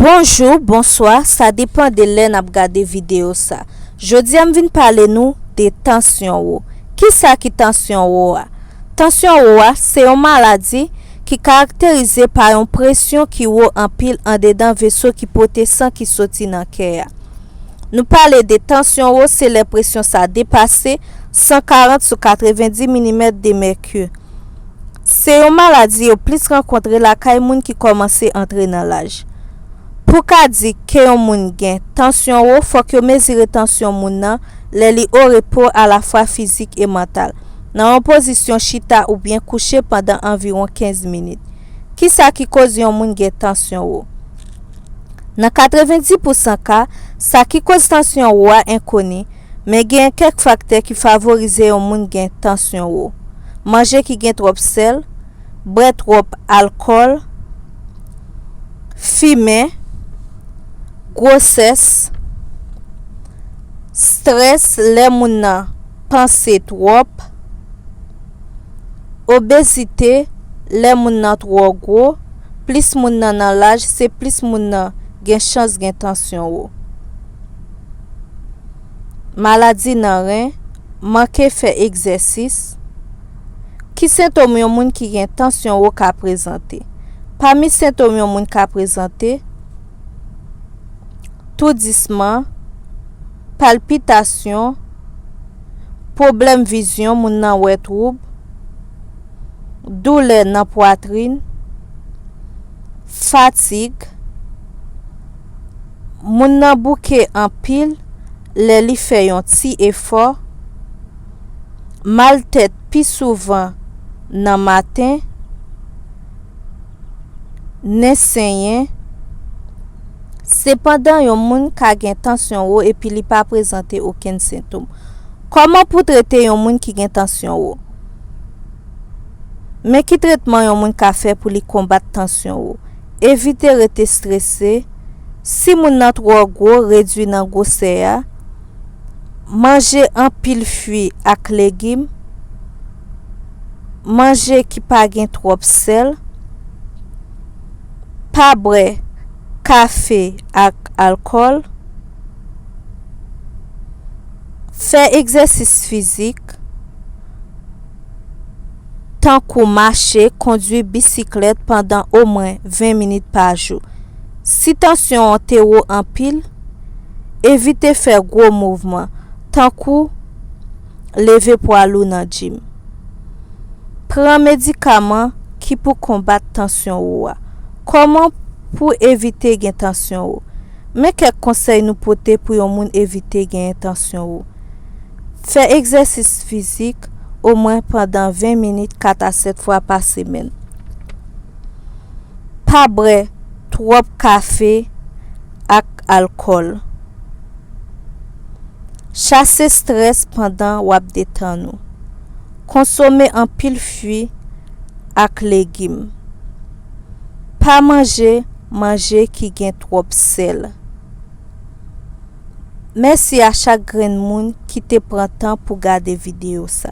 Bonjour, bonsoir, ça dépend de l'en ap gade vidéo ça. Jodi am vin parler nous de tension ou. Qui ça qui tension ou a? Tension ou a, c'est une maladie qui caractérisée par une pression qui ou en pile en dedans vaisseau qui porte sang qui sorti dans cœur. Nous parler de tension ou, c'est l'impression ça dépasser 140 sur 90 mm de mercure. C'est une maladie ou plus rencontrer la kay moun qui commence à entrer dans l'âge. Pour ka di ke yon moun gen tension ou, faut que mesure tension moun nan li au repos à la fois physique et mental. Dans une position chita ou bien couché pendant environ 15 minutes. Qui ça qui cause yon moun gen tension ou? Dans 90% cas, ça qui cause tension ou a inconnu, mais gen quelques facteurs qui favorisent yon moun gen tension ou. Manger qui gen trop sel, boire trop alcool, fumer, grossesse, stress, les moun nan penser trop, obésité, les moun nan trop gros, plus moun nan nan l'âge, c'est plus moun nan gen chance gen tension ou. Maladie nan rein, manquer faire exercice. Qui symptôme yon moun qui gen tension ou ka présenter? Parmi symptômes yon moun ka présenter, tourdissement, palpitation, problème vision, moun nan wè trouble, douleur nan poitrine, fatigue, moun nan bouke en pile, li fè yon ti effort, mal tête pi souvent nan matin, nez saigné. Cependant, yon moun ka gen tension ou et puis li pas présenter aucun symptôme. Comment pour traiter yon moun qui gen tension ou? Mais qui traitement yon moun ka fait pour li combattre tension ou? Éviter rester stressé. Si moun nan trop gros, réduit nan grosseur. Manger en pile fruits ak légumes. Manger qui pa gen trop sel. Pas boire café ak alcool. Faire exercice physique. Tant qu'on marcher, conduire bicyclette pendant au moins 20 minutes par jour. Si tension te ou en pile, évitez faire gros mouvements. Tant qu'on lever poids lourd dans gym. Prends médicament qui pour combattre tension ou. Comment pour éviter gen tension ou? Mais quel conseil nous porter pour yon moun éviter gen tension ou? Faire exercice physique au moins pendant 20 minutes 4 à 7 fois par semaine. Pas boire trop café ak alcool. Chasser stress pendant wap détend nous. Consommer en pile fruits ak légumes. Pas manger qui gen trop sel. Merci à chaque grain moun qui te prend temps pour garder vidéo ça.